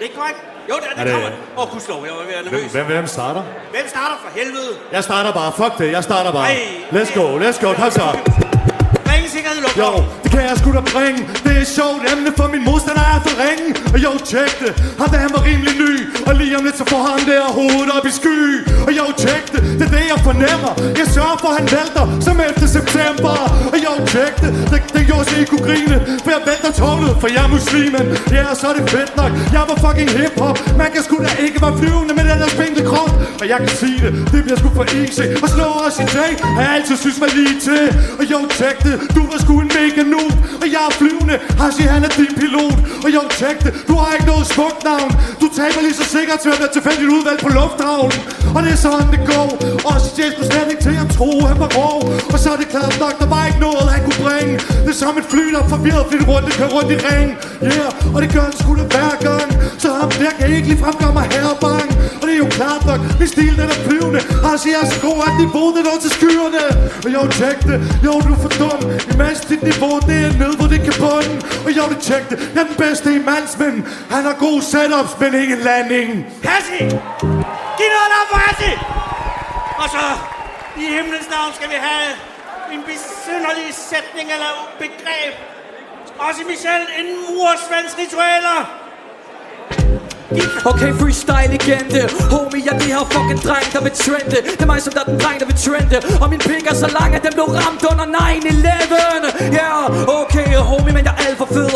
det ikke korrekt? Jo, det kommer. Gudskelov, jeg var ved at nervøs. Hvem starter? Hvem starter for helvede? Jeg starter bare. Fuck det, jeg starter bare. Ej, let's go, kom så. Ring sikkerhed, luk. Jo, det kan jeg sgu da bringe. Det er et sjovt emne, for min modstander er for ringe. Og jo, tjek det. Ham da han var rimelig ny. Og lige om lidt, så får han der hovedet op i sky. Og jo, tjek det. Det er det, jeg fornemmer. Jeg sørger for, han vælter som efter september. Og jo, tjek det. Det gjorde så I kunne grine. For jeg vælter tårnet, for jeg er muslimen. Ja, så er det fedt nok. Jeg var fucking hiphop. Man kan sgu da ikke være flyvende med den der spinkle krop. Og jeg kan sige det. Det bliver sgu for easy. Og slå os i tag. Har jeg altid synes mig lige til. Og jo, tjek det. Du var sgu en mega noob. Og jeg er flyvende. Hashi, han er din pilot. Og jo, tjek det. Du har ikke noget smukt navn. Du taber lige så sikkert til at være tilfældigt udvalgt på lufthavnen. Og det er sådan det går. Også Jess blev slet ikke til at tro, han var rå. Og så er det klart nok, der var ikke noget, han kunne bringe. Det er som et fly, der er forvirret, fordi det kører rundt i ring. Yeah, og det gør han sgu da hver gang. Så ham der kan ikke lige fremkomme mig herbang. Og det er jo klart nok, min stil den er flyvende. Hashi er så god, at niveau det når til skyerne. Og jo, tjek det. Jo, du er for dum. Imens dit niveau, det er ned, hvor det kan bunden. Og jo, det tjek det. Jeg er den bedste i mandsmænd. Han har gode setups, men ingen landing. Hashi! Giv noget navn for Hashi! Og så, i himlens navn, skal vi have en besynderlig sætning eller begreb. Også Michel, en mursvends ritualer. Okay, freestyle legende. Homie, jeg er det her fucking dreng, der vil trende. Det er mig, som der er den dreng, der vil trende. Og min pik er så lang, at den blev ramt under 9/11. Yeah, okay, homie, men jeg er alt for fed.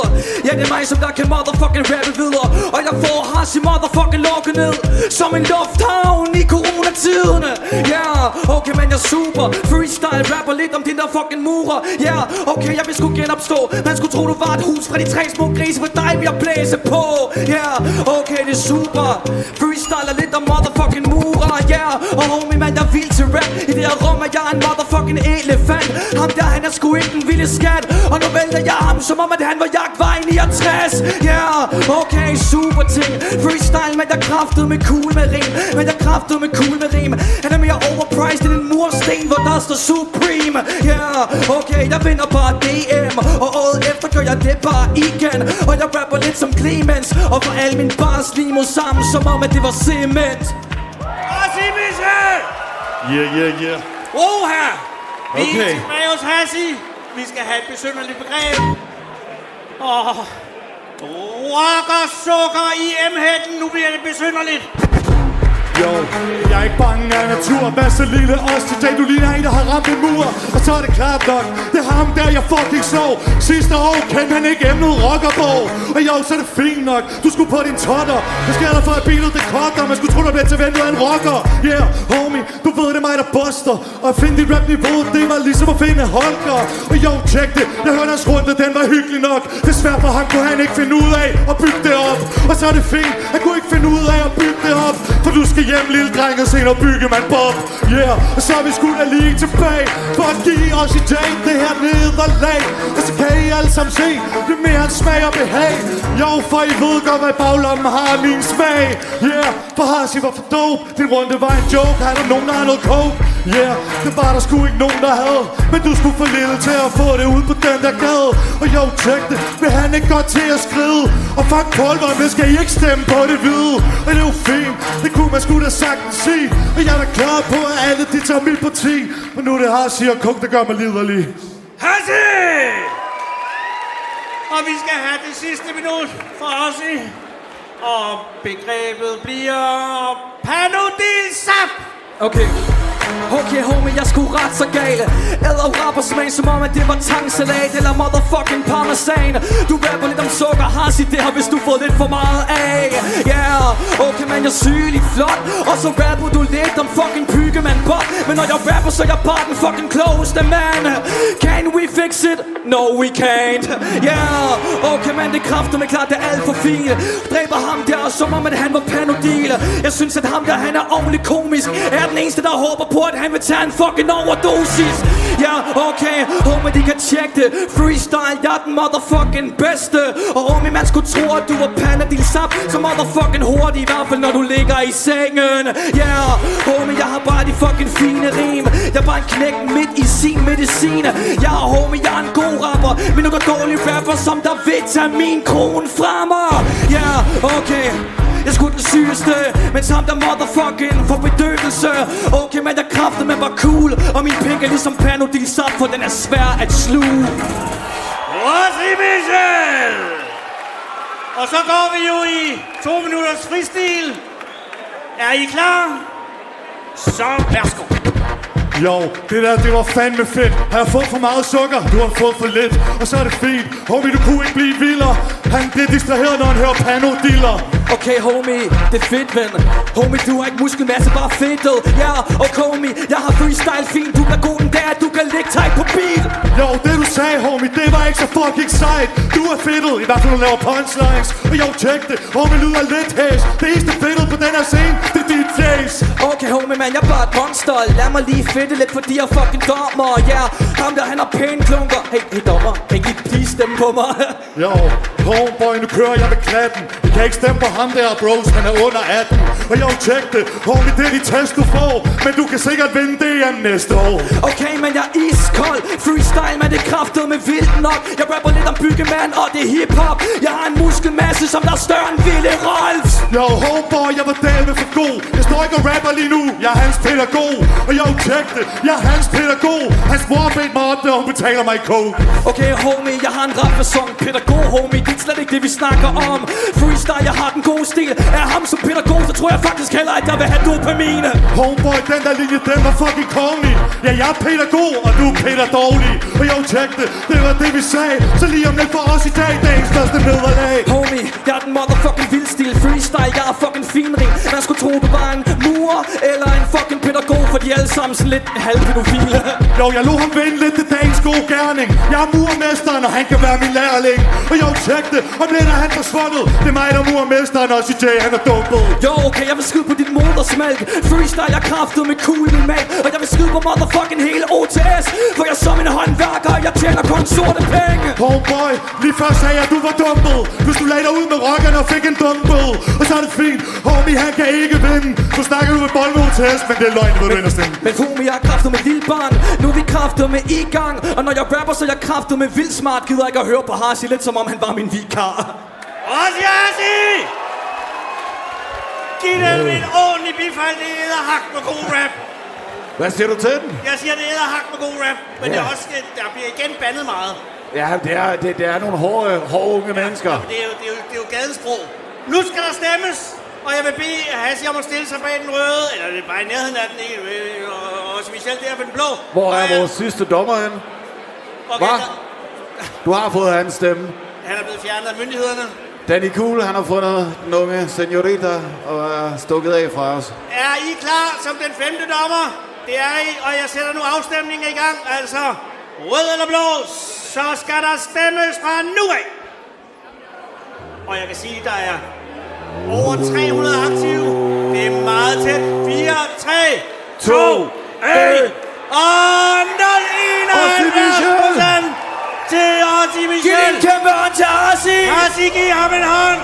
Ja, det er mig, som der kan motherfucking rappe videre. Og jeg får Hashi motherfucking lukket ned som en lufthavn i coronatiderne. Yeah, okay, men jeg er super. Freestyle rapper lidt om din der fucking murer. Yeah, okay, jeg vil sgu genopstå. Man skulle tro, du var et hus fra de 3 små grise. For dig vil jeg blæse på. Yeah, okay, det er super. Freestyler lidt om motherfucking murer. Yeah, og homie, man, jeg er vild til rap. I det her rum er jeg en motherfucking elefant. Ham der, han er sgu ikke den vilde skat. Og nu vælter jeg ham, som om at han var jagtvej 69. Yeah, okay, super ting. Freestyle, men jeg kraftede med cool med rim. Men jeg kraftede med cool med rim. Han er mere overpriced end en mursten, hvor der står Supreme. Yeah, okay, jeg vinder bare DM. Og året efter gør jeg det bare igen. Og jeg rapper lidt som Clemens. Og for alle mine bars limo sammen, som om at det var cement. Og sig Michel! Yeah. Her! Vi er Okay. tilbage hos Hashi. Vi skal have et besynderligt begreb. Rocker, sukker i M-hætten. Nu bliver det besynderligt. Jo, jeg er ikke bange af natur. Hvad så lille os til dag, du ligner en, der har ramt en mur. Og så er det klart nok, det er ham der, jeg fucking så. Sidste år kendte han ikke emnet rockerbog. Og jo, så er det fint nok, du skulle på din totter. Hvad sker der for at bilet det kotter? Man skulle tro, der blev til ventet af en rocker. Yeah, homie, du ved det er mig, der buster. Og at finde dit rap-niveau, det var ligesom at finde Holger. Og jo, tjek det, jeg hørte hans runde, den var hyggelig nok. Desværre for ham kunne han ikke finde ud af at bygge det op. Og så er det fint, han kunne ikke finde ud af at bygge det op. For du skal hjem, lille dreng, og senere bygge man bob. Yeah, og så er vi sgu da lige tilbage for at give os i dag det her nederlag. Og så kan I alle sammen se, det er mere en smag og behag. Jo, for I ved godt, hvad baglommen har min smag. Yeah, for Hashi var for dope. Din runde var en joke, har der nogen, der har noget coke? Yeah, det var der sgu ikke nogen, der havde. Men du skulle for lille til at få det ud på den der gade. Og jo, tjek det, vil han ikke godt til at skride. Og fuck pulver, men skal I ikke stemme på det hvide. Og det er jo fint, det kunne man sgu da sagtens sige. Og jeg er da klar på, at alle de tager mit parti. Men nu er det Hashi og Kuk, der gør mig liderlig. Hashi! Og vi skal have det sidste minut for Hashi. Og begrebet bliver Panodil-sap! Okay. Okay, homie, jeg skulle ret så gale. Æder rapper smag som om, at det var tangsalat eller motherfucking parmesan. Du rapper lidt om sukker, Hashi, det har hvis du fået lidt for meget af. Yeah, okay, man, jeg er sygelig flot. Og så rapper du lidt om fucking Pygemand Bob. Men når jeg rapper, så er jeg bare den fucking klogeste man. Can we fix it? No, we can't. Yeah, okay, man, det kræfter med klart, det er alt for fint. Dræber ham der, som om at han var Panodil. Jeg synes, at ham der, han er ordentligt komisk. Er den eneste, der håber på, at han vil tage en fucking overdosis. Ja, okay, homie, de kan tjekke det. Freestyle, jeg er den motherfucking bedste. Og homie, man skulle tro, at du var Panodil-sap. Så motherfucking hurtigt, i hvert fald når du ligger i sengen. Ja, homie, jeg har bare de fucking fine rim. Jeg er bare en knæk midt i sin medicin. Jeg er homie, jeg er en god rapper, men nogle dårlige rapper, som der vil tage min krone fra mig. Ja, okay. Jeg skulle den sygeste, men som der motherfucking for bedøvelse. Okay, men jeg kræfter med var cool, og min pik er ligesom Panodil sap, for den er svær at sluge. Rossi Michel! Og så går vi jo i 2 minutters fristil. Er I klar? Så værsgo. Jo, det var fandme fedt. Har jeg fået for meget sukker? Du har fået for lidt. Og så er det fint. Homie, du kunne ikke blive vildere. Han bliver distraheret, når han hører Panodiller. Okay, homie, det er fedt, ven. Homie, du har ikke muskelmasse, bare fedtet. Ja, og homie, jeg har freestyle fint. Du er god den der, du kan ligge tight på beat. Jo, det du sagde, homie, det var ikke så fucking sejt. Du er fedtet, i hvert fald du laver punchlines. Og jo, tjek det, homie lyder lidt hæs. Det eneste fedtet på den her scene, det er dit face. Okay, homie, man, jeg er bare et monster. Lad mig lige fedte lidt, fordi jeg fucking dommer. Ja, ham der, han har pæne klunker. Hey, dommer, kan ikke lige please stemme på mig? Jo, homeboy, nu kører jeg med klatten. I kan ikke stemme på ham der, bros, han er under 18. Og jo, tjek det, homie, det er de test, du får. Men du kan sikkert vinde DM næste år. Okay, men jeg er iskold. Freestyle, men det kræftet med vildt nok. Jeg rapper lidt om byggemand, og det er hiphop. Jeg har en muskelmasse, som der er større end Ville Rolfs. Jo, homeboy, jeg var dalme for god. Jeg står ikke og rapper lige nu, jeg er hans pædagog. Og jo, tjek det, jeg er hans pædagog. Hans mor har bedt mig op, og hun betaler mig i coke. Okay, homie, jeg har en rap-fasong. Pædagog, homie, det er slet ikke det, vi snakker om. Freestyle, jeg har den gode stil. Er ham som pædagog, så tror jeg faktisk heller ikke, jeg vil have dopamine. Homeboy, den der linje, den var fucking kongelig. Ja, jeg er pædagog, og du er Peter dårlig. Og jo, tjek det, det var det vi sagde. Så lige om lidt for os i dag, dagens største nederlag. Homie, jeg er den motherfucking vildstil. Freestyle, jeg er fucking finrig. Man skulle tro, du var en murer eller en fucking pædagog, for de er alle sammen sådan lidt halvpædofile. Jo, jeg lå ham vinde lidt til dagens gode gerning. Jeg er murmesteren, og han kan være min lærling. Og jo, tjek det, om lidt er han forsvundet. Det er mig, der er murmesteren, og CJ, han er dumpet. Jo, okay, jeg vil skyde på dit modersmælk. Freestyle, jeg kraftet med cool min mag. Og jeg vil skyde på motherfucking hele OTS. For jeg er som en håndværker, og jeg tjener kun sorte penge. Homeboy, lige før sagde jeg, at du var dumpet. Hvis du lagde dig ud med rockerne og fik en dumbbell. Og så er det fint, homie, han kan ikke vinde. Nu snakker du med bold med OTS, men det er løgn, du vinder stemme. Men homie, jeg er kraftet med lille barn. Nu er vi kraftet med i gang. Og når jeg rapper, så er jeg kraftet med vildt smart. Gider ikke at høre på Harsi, lidt som om han var min vikar. Harsi! Giv dem en ordentlig bifald, det er hak med god rap. Hvad siger du til den? Jeg siger, det er hak med god rap, men det er også, der bliver igen bandet meget. Ja, det er nogle hårde unge mennesker. Ja, det er jo gadesprog. Nu skal der stemmes, og jeg vil bede Hassi om at stille sig bag den røde, eller det er bare i nærheden af den, og Michel der på den blå. Hvor er vores sidste dommer hen? Okay, Hvad? Du har fået hans stemme. han er blevet fjernet af myndighederne. Danny Cool, han har fundet den unge senorita og er stukket af fra os. Er I klar som den 5. dommer? Det er I, og jeg sætter nu afstemningen i gang. Altså, rød eller blå, så skal der stemmes fra nu af. Og jeg kan sige, at der er over 300 aktive. Det er meget tæt. 4, 3, 2, 1 og 0,91% til Harsi Michel. Giv en kæmpe hånd til Harsi. Harsi, giv ham en hånd.